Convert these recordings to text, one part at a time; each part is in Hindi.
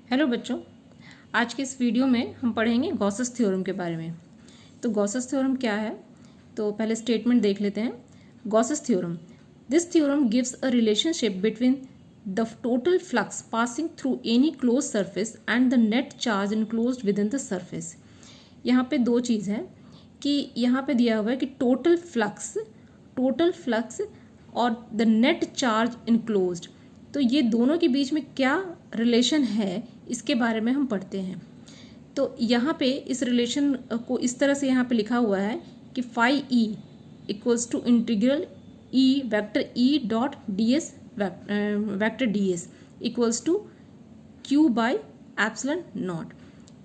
हेलो बच्चों, आज के इस वीडियो में हम पढ़ेंगे गॉसेस थ्योरम के बारे में। तो गॉसेस थ्योरम क्या है, तो पहले स्टेटमेंट देख लेते हैं। Gauss's theorem, this theorem gives a relationship between the total flux passing through any close surface and the net charge enclosed with in the surface. यहाँ पे दो चीज़ है कि यहाँ पे दिया हुआ है कि टोटल फ्लक्स और द नेट चार्ज इनक्लोज्ड, तो ये दोनों के बीच में क्या रिलेशन है इसके बारे में हम पढ़ते हैं। तो यहाँ पे इस रिलेशन को इस तरह से यहाँ पे लिखा हुआ है कि phi E equals to integral E vector E dot D S vector D S equals to Q by epsilon naught.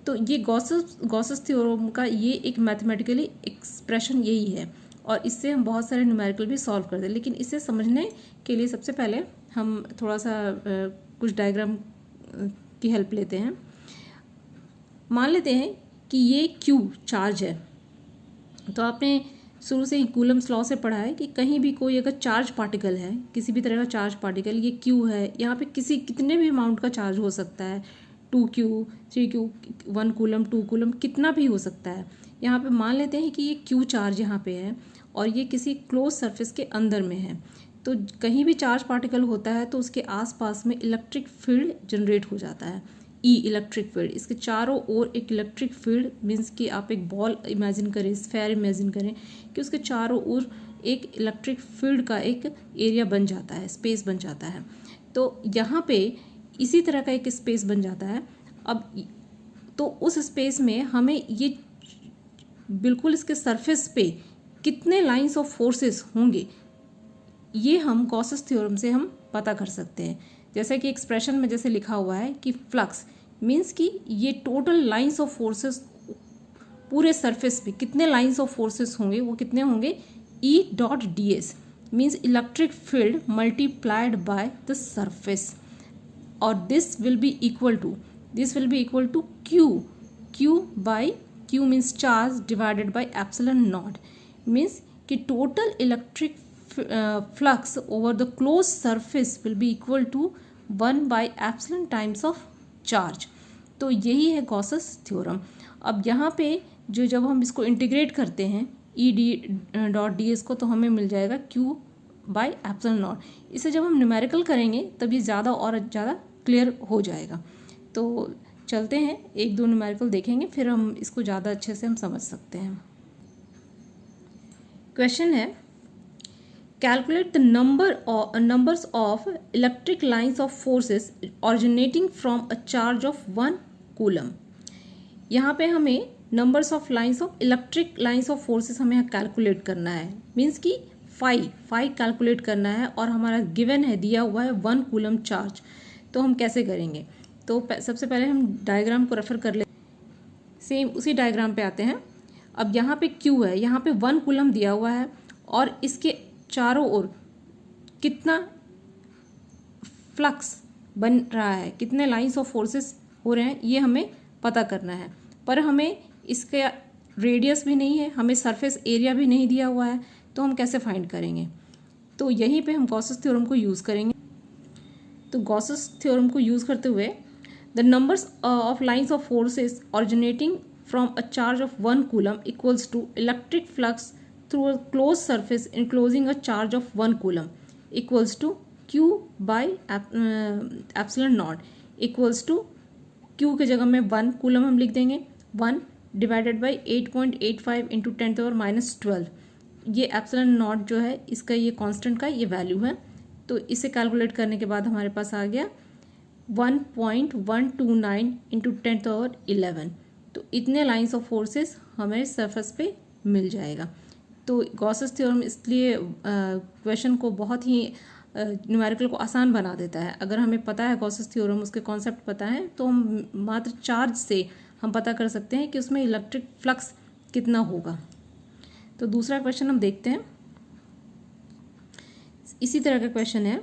तो ये गॉसेस थ्योरम का ये एक मैथमेटिकली एक्सप्रेशन यही है और इससे हम बहुत सारे न्यूमेरिकल भी सॉल्व करते हैं। लेकिन इसे समझने के लिए सबसे पहले हम थोड़ा सा कुछ डायग्राम की हेल्प लेते हैं। मान लेते हैं कि ये क्यू चार्ज है। तो आपने शुरू से ही कूलम्स लॉ से पढ़ा है कि कहीं भी कोई अगर चार्ज पार्टिकल है, किसी भी तरह का चार्ज पार्टिकल, ये क्यू है, यहाँ पे कितने भी अमाउंट का चार्ज हो सकता है, 2Q 3Q 1 कूलम 2 कूलम कितना भी हो सकता है। यहाँ पे मान लेते हैं कि ये क्यू चार्ज यहाँ पे है और ये किसी क्लोज सरफेस के अंदर में है। तो कहीं भी चार्ज पार्टिकल होता है तो उसके आसपास में इलेक्ट्रिक फील्ड जनरेट हो जाता है, ई इलेक्ट्रिक फील्ड। इसके चारों ओर एक इलेक्ट्रिक फील्ड मीन्स कि आप एक बॉल इमेजिन करें, स्फेयर इमेजिन करें कि उसके चारों ओर एक इलेक्ट्रिक फील्ड का एक एरिया बन जाता है, स्पेस बन जाता है। तो यहाँ पे इसी तरह का एक स्पेस बन जाता है। अब तो उस स्पेस में हमें ये बिल्कुल इसके सरफेस पे कितने लाइंस ऑफ फोर्सेस होंगे, ये हम गॉसेस थ्योरम से हम पता कर सकते हैं। जैसे कि एक्सप्रेशन में जैसे लिखा हुआ है कि फ्लक्स मीन्स कि ये टोटल लाइंस ऑफ फोर्सेस पूरे सरफेस पे कितने लाइंस ऑफ फोर्सेस होंगे, वो कितने होंगे, E dot D S means electric field multiplied by the surface. और this will be equal to Q means charge divided by epsilon naught, means कि total electric flux over the closed surface will be equal to 1 by epsilon times of charge। तो यही है गॉसेस थ्योरम। अब यहाँ पे जब हम इसको इंटीग्रेट करते हैं E D dot D S को, तो हमें मिल जाएगा क्यू बाई एप्सिलॉन नॉट। इसे जब हम न्यूमेरिकल करेंगे तब ये ज़्यादा और ज़्यादा क्लियर हो जाएगा। तो चलते हैं, एक दो न्यूमेरिकल देखेंगे, फिर हम इसको ज़्यादा अच्छे से हम समझ सकते हैं। क्वेश्चन है, calculate the numbers of electric lines of forces originating from a charge of 1 coulomb. यहाँ पे हमें numbers of lines of electric lines of forces हमें कैलकुलेट करना है, मीन्स कि फाई कैलकुलेट करना है और हमारा गिवन है, दिया हुआ है 1 कूलम चार्ज। तो हम कैसे करेंगे, तो सबसे पहले हम डायग्राम को रेफर कर ले, सेम उसी डायग्राम पे आते हैं। अब यहाँ पे क्यू है, यहाँ पे 1 कूलम दिया हुआ है और इसके चारों ओर कितना फ्लक्स बन रहा है, कितने लाइंस ऑफ फोर्सेस हो रहे हैं, ये हमें पता करना है। पर हमें इसका रेडियस भी नहीं है, हमें सरफेस एरिया भी नहीं दिया हुआ है, तो हम कैसे फाइंड करेंगे। तो यहीं पे हम गॉसेस थ्योरम को यूज़ करेंगे। तो गॉसेस थ्योरम को यूज़ करते हुए the numbers of lines of forces originating from a charge of 1 coulomb equals to electric flux through a closed surface enclosing a charge of 1 coulomb equals to q by epsilon naught equals to q के जगह में 1 कूलम हम लिख देंगे, 1 डिवाइडेड बाई 8.85 इंटू 10⁻12। ये एप्सिलॉन नॉट जो है इसका, ये कांस्टेंट का ये वैल्यू है। तो इसे कैलकुलेट करने के बाद हमारे पास आ गया 1.129 इंटू 10⁻11। तो इतने लाइंस ऑफ फोर्सेस हमें सरफेस पे मिल जाएगा। तो गॉसेस थ्योरम इसलिए क्वेश्चन को बहुत ही न्यूमेरिकल को आसान बना देता है। अगर हमें पता है गॉसेस थ्योरम, उसके कॉन्सेप्ट पता है, तो हम मात्र चार्ज से हम पता कर सकते हैं कि उसमें इलेक्ट्रिक फ्लक्स कितना होगा। तो दूसरा क्वेश्चन हम देखते हैं। इसी तरह का क्वेश्चन है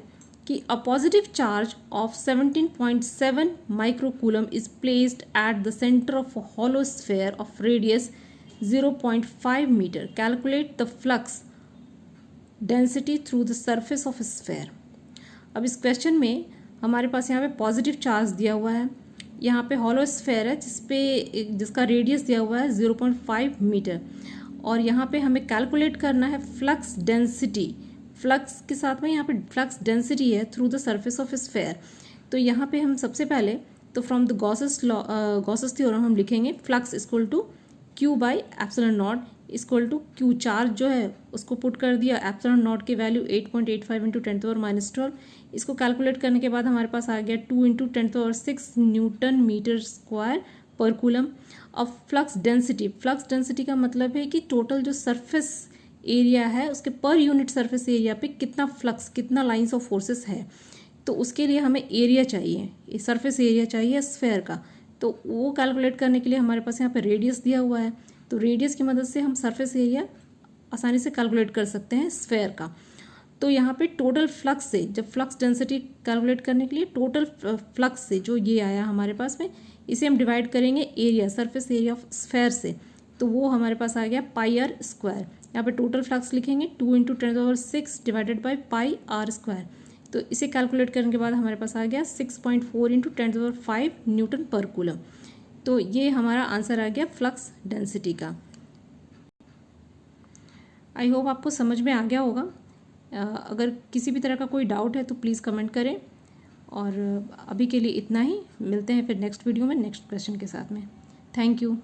कि a positive charge of 17.7 microcoulomb is placed at the centre of a hollow sphere of radius 0.5 metre. Calculate the flux density through the surface of sphere. अब इस क्वेश्चन में हमारे पास यहाँ पे पॉजिटिव चार्ज दिया हुआ है यहाँ पे हॉलो स्फेयर है जिसका रेडियस दिया हुआ है 0.5 मीटर, और यहाँ पे हमें कैलकुलेट करना है फ्लक्स डेंसिटी। फ्लक्स के साथ में यहाँ पे फ्लक्स डेंसिटी है through the surface of sphere. तो यहाँ पे हम सबसे पहले तो फ्रॉम द गॉसेस थ्योरम हम लिखेंगे flux equal to Q by epsilon naught equal to Q. Charge जो है उसको पुट कर दिया, एप्सिलॉन नॉट की वैल्यू 8.85 इंटू 10⁻⁻12। इसको कैलकुलेट करने के बाद हमारे पास आ गया 2 इंटू 10⁻6 न्यूटन मीटर स्क्वायर पर कूलम। अब फ्लक्स डेंसिटी का मतलब है कि टोटल जो सरफेस एरिया है उसके पर यूनिट सरफेस एरिया पे कितना फ्लक्स, कितना लाइंस ऑफ फोर्सेस है। तो उसके लिए हमें एरिया चाहिए, सरफेस एरिया चाहिए स्फेयर का। तो वो कैलकुलेट करने के लिए हमारे पास यहाँ पे रेडियस दिया हुआ है, तो रेडियस की मदद से हम सरफेस एरिया आसानी से कैलकुलेट कर सकते हैं स्फेयर का। तो यहाँ पे टोटल फ्लक्स से, जब फ्लक्स डेंसिटी कैलकुलेट करने के लिए टोटल फ्लक्स से जो ये आया हमारे पास में, इसे हम डिवाइड करेंगे area, surface area of sphere से। तो वो हमारे पास आ गया पाई आर स्क्वायर। यहाँ पे टोटल फ्लक्स लिखेंगे 2 into 10⁻6 divided by pi R square. तो इसे कैलकुलेट करने के बाद हमारे पास आ गया 6.4 इंटू 10⁻5 न्यूटन पर कूलम। तो ये हमारा आंसर आ गया फ्लक्स डेंसिटी का। आई होप आपको समझ में आ गया होगा। अगर किसी भी तरह का कोई डाउट है तो प्लीज़ कमेंट करें, और अभी के लिए इतना ही। मिलते हैं फिर नेक्स्ट वीडियो में नेक्स्ट क्वेश्चन के साथ में। Thank you.